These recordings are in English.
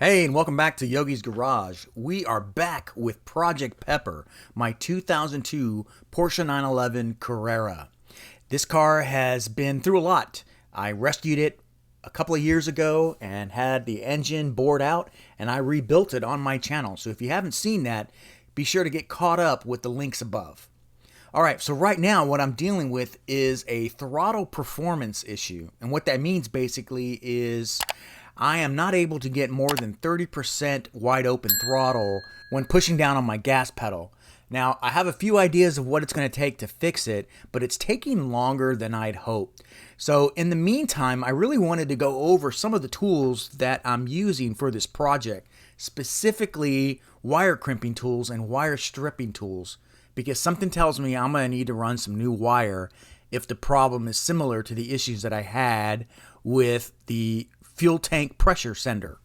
Hey, and welcome back to Yogi's Garage. We are back with Project Pepper, my 2002 Porsche 911 Carrera. This car has been through a lot. I rescued it a couple of years ago and had the engine bored out, and I rebuilt it on my channel. So if you haven't seen that, be sure to get caught up with the links above. All right, so right now what I'm dealing with is a throttle performance issue. And what that means basically is I am not able to get more than 30% wide open throttle when pushing down on my gas pedal. Now, I have a few ideas of what it's going to take to fix it, but it's taking longer than I'd hoped. So in the meantime, I really wanted to go over some of the tools that I'm using for this project, specifically wire crimping tools and wire stripping tools, because something tells me I'm going to need to run some new wire if the problem is similar to the issues that I had with the fuel tank pressure sender.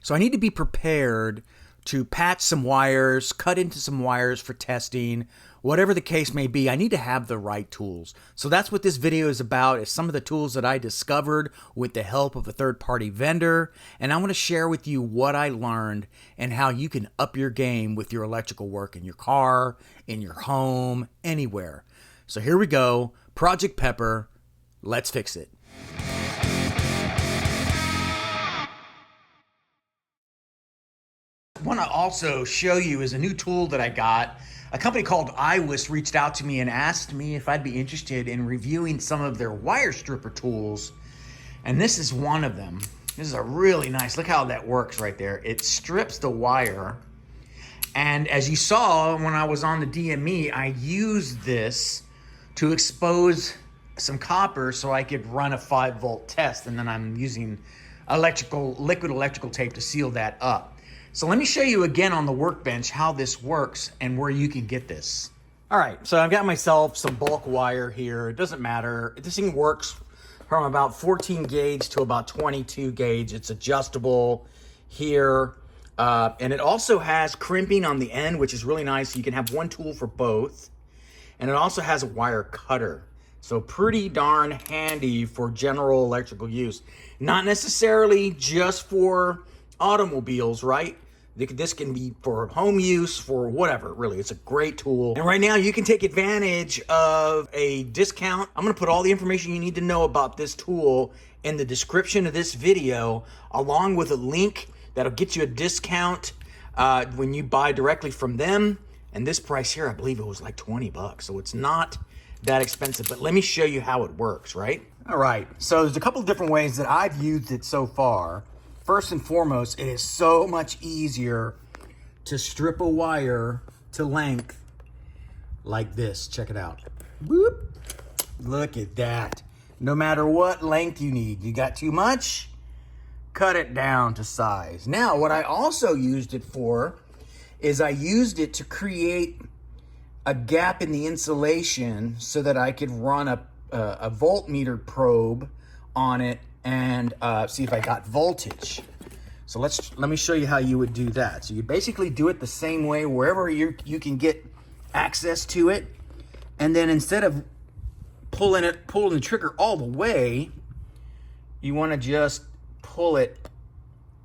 So I need to be prepared to patch some wires, cut into some wires for testing, whatever the case may be. I need to have the right tools. So that's what this video is about, is some of the tools that I discovered with the help of a third-party vendor. And I want to share with you what I learned and how you can up your game with your electrical work in your car, in your home, anywhere. So here we go. Project Pepper. Let's fix it. I want to also show you is a new tool that I got. A company called Iwiss reached out to me and asked me if I'd be interested in reviewing some of their wire stripper tools. And this is one of them. This is a really nice, look how that works right there. It strips the wire. And as you saw when I was on the DME, I used this to expose some copper so I could run a 5-volt test. And then I'm using liquid electrical tape to seal that up. So let me show you again on the workbench how this works and where you can get this. All right, so I've got myself some bulk wire here. It doesn't matter. This thing works from about 14 gauge to about 22 gauge. It's adjustable here. And it also has crimping on the end, which is really nice. You can have one tool for both. And it also has a wire cutter. So pretty darn handy for general electrical use. Not necessarily just for automobiles, right? This can be for home use, for whatever, really. It's a great tool. And right now you can take advantage of a discount. I'm gonna put all the information you need to know about this tool in the description of this video, along with a link that'll get you a discount when you buy directly from them. And this price here, I believe it was like 20 bucks. So it's not that expensive, but let me show you how it works, right? All right, so there's a couple of different ways that I've used it so far. First and foremost, it is so much easier to strip a wire to length like this. Check it out. Boop. Look at that. No matter what length you need. You got too much? Cut it down to size. Now, what I also used it for is I used it to create a gap in the insulation so that I could run a voltmeter probe on it and see if I got voltage. So let me show you how you would do that. So you basically do it the same way wherever you can get access to it. And then instead of pulling the trigger all the way, you want to just pull it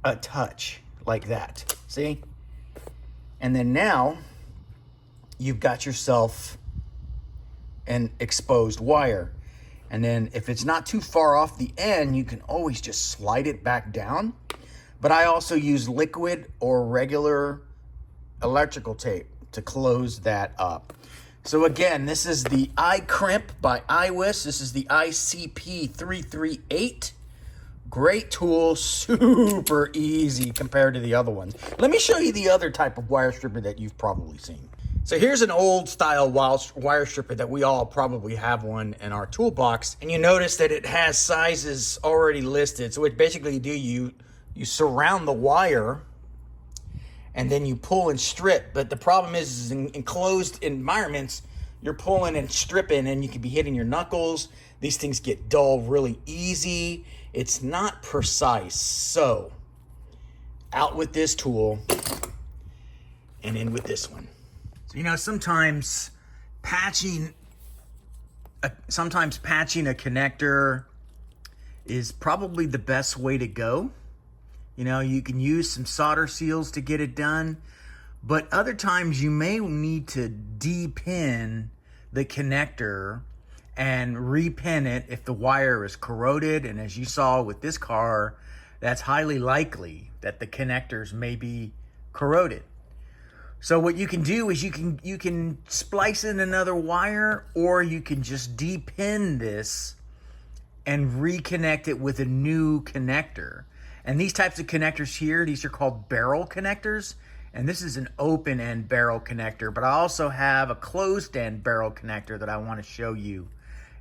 a touch like that. See? And then now you've got yourself an exposed wire. And then if it's not too far off the end, you can always just slide it back down. But I also use liquid or regular electrical tape to close that up. So again, this is the iCrimp by Iwiss. This is the ICP338. Great tool, super easy compared to the other ones. Let me show you the other type of wire stripper that you've probably seen. So here's an old style wire stripper that we all probably have one in our toolbox. And you notice that it has sizes already listed. So what basically you surround the wire and then you pull and strip. But the problem is in enclosed environments, you're pulling and stripping and you can be hitting your knuckles. These things get dull really easy. It's not precise. So out with this tool and in with this one. So, you know, sometimes patching a connector is probably the best way to go. You know, you can use some solder seals to get it done, but other times you may need to de-pin the connector and repin it if the wire is corroded. And as you saw with this car, that's highly likely that the connectors may be corroded. So what you can do is you can splice in another wire, or you can just de-pin this and reconnect it with a new connector. And these types of connectors here, these are called barrel connectors. And this is an open end barrel connector, but I also have a closed end barrel connector that I want to show you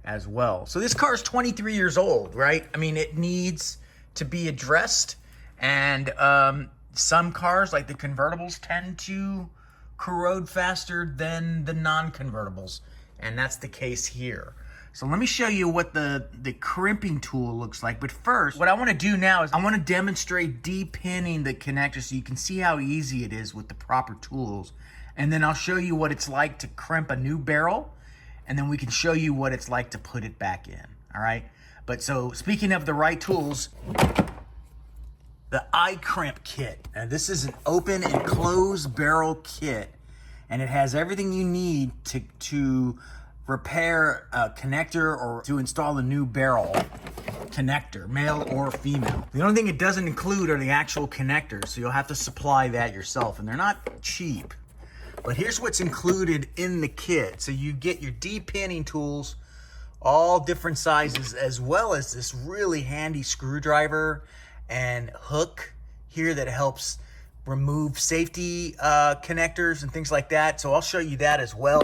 as well. So this car is 23 years old, right? I mean, it needs to be addressed. And some cars, like the convertibles, tend to corrode faster than the non-convertibles. And that's the case here. So let me show you what the crimping tool looks like. But first, what I want to do now is I want to demonstrate de-pinning the connector so you can see how easy it is with the proper tools. And then I'll show you what it's like to crimp a new barrel. And then we can show you what it's like to put it back in. All right. But so speaking of the right tools, the iCrimp kit. Now this is an open and closed barrel kit, and it has everything you need to repair a connector or to install a new barrel connector, male or female. The only thing it doesn't include are the actual connectors, so you'll have to supply that yourself, and they're not cheap. But here's what's included in the kit. So you get your de-pinning tools, all different sizes, as well as this really handy screwdriver and hook here that helps remove safety connectors and things like that. So I'll show you that as well.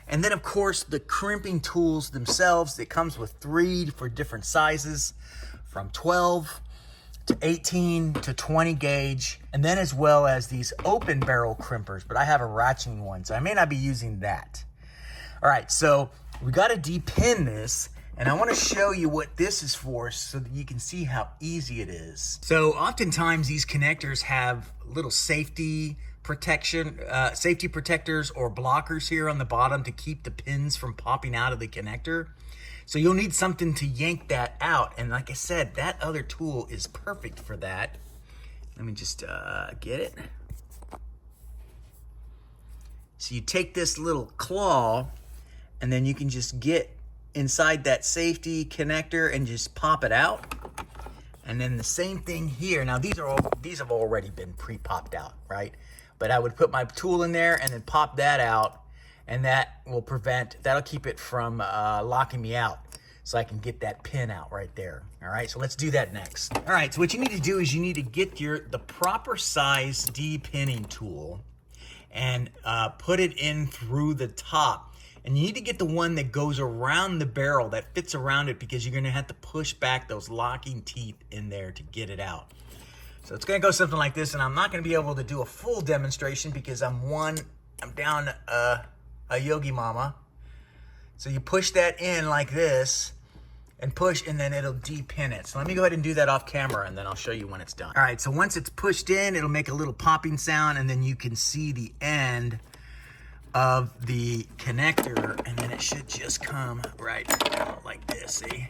And then of course the crimping tools themselves, it comes with 3 for different sizes, from 12 to 18 to 20 gauge, and then as well as these open barrel crimpers, but I have a ratcheting one, so I may not be using that. All right, so we got to de-pin this, and I want to show you what this is for so that you can see how easy it is. So oftentimes these connectors have little safety protection, safety protectors or blockers here on the bottom to keep the pins from popping out of the connector. So you'll need something to yank that out. And like I said, that other tool is perfect for that. Let me just get it. So you take this little claw, and then you can just get inside that safety connector and just pop it out. And then the same thing here. Now these have already been pre-popped out, right? But I would put my tool in there and then pop that out, and that will that'll keep it from locking me out, so I can get that pin out right there. All right, so let's do that next. All right, so what you need to do is you need to get the proper size de-pinning tool and put it in through the top. And you need to get the one that goes around the barrel, that fits around it, because you're gonna have to push back those locking teeth in there to get it out. So it's gonna go something like this, and I'm not gonna be able to do a full demonstration because I'm down a yogi mama. So you push that in like this and push, and then it'll de-pin it. So let me go ahead and do that off camera, and then I'll show you when it's done. All right, so once it's pushed in, it'll make a little popping sound, and then you can see the end of the connector, and then it should just come right out like this, see?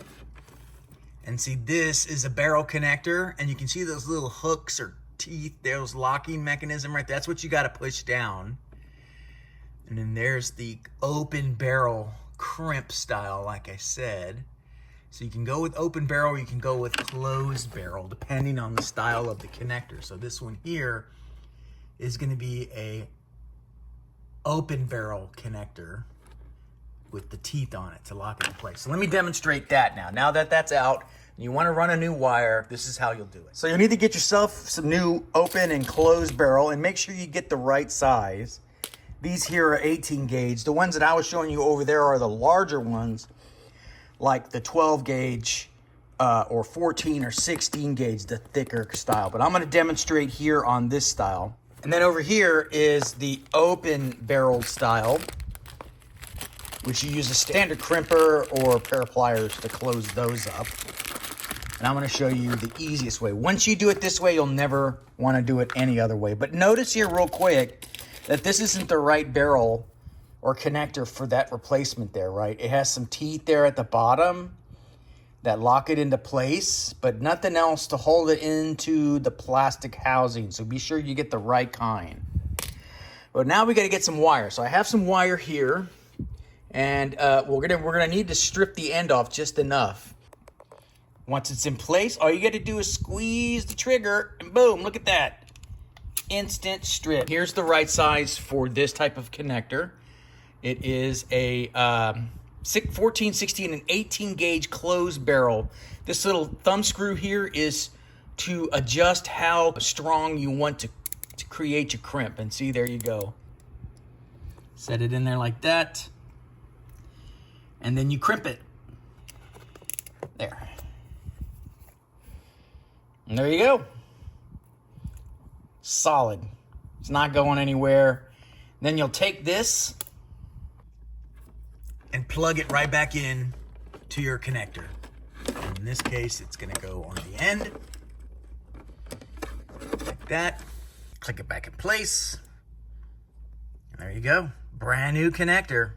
And see, this is a barrel connector, and you can see those little hooks or teeth, those locking mechanism right there. That's what you gotta push down. And then there's the open barrel crimp style, like I said. So you can go with open barrel, or you can go with closed barrel, depending on the style of the connector. So this one here is gonna be a open barrel connector with the teeth on it to lock it in place. So let me demonstrate that now. Now that that's out, and you wanna run a new wire, this is how you'll do it. So you'll need to get yourself some new open and closed barrel, and make sure you get the right size. These here are 18 gauge. The ones that I was showing you over there are the larger ones, like the 12 gauge or 14 or 16 gauge, the thicker style. But I'm gonna demonstrate here on this style. And then over here is the open barrel style, which you use a standard crimper or a pair of pliers to close those up. And I'm gonna show you the easiest way. Once you do it this way, you'll never wanna do it any other way. But notice here real quick that this isn't the right barrel or connector for that replacement there, right? It has some teeth there at the bottom. that lock it into place, but nothing else to hold it into the plastic housing. So be sure you get the right kind. But now we got to get some wire. So I have some wire here, and we're gonna need to strip the end off just enough. Once it's in place, all you got to do is squeeze the trigger, and boom! Look at that, instant strip. Here's the right size for this type of connector. It is a 14, 16, and 18 gauge closed barrel. This little thumb screw here is to adjust how strong you want to create your crimp. And see, there you go. Set it in there like that. And then you crimp it. There. And there you go. Solid. It's not going anywhere. Then you'll take this and plug it right back in to your connector. In this case, it's gonna go on the end, like that. Click it back in place. And there you go, brand new connector.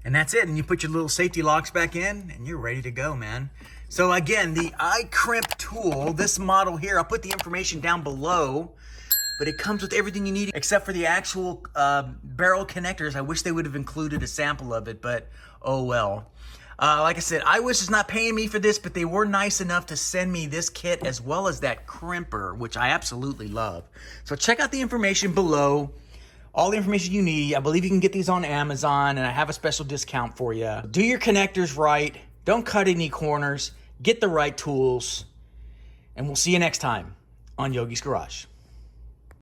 And that's it, and you put your little safety locks back in, and you're ready to go, man. So again, the iCrimp tool, this model here, I'll put the information down below, but it comes with everything you need except for the actual barrel connectors. I wish they would have included a sample of it, but oh well. Like I said, Iwiss is not paying me for this, but they were nice enough to send me this kit as well as that crimper, which I absolutely love. So check out the information below. All the information you need. I believe you can get these on Amazon, and I have a special discount for you. Do your connectors right. Don't cut any corners. Get the right tools. And we'll see you next time on Yogi's Garage.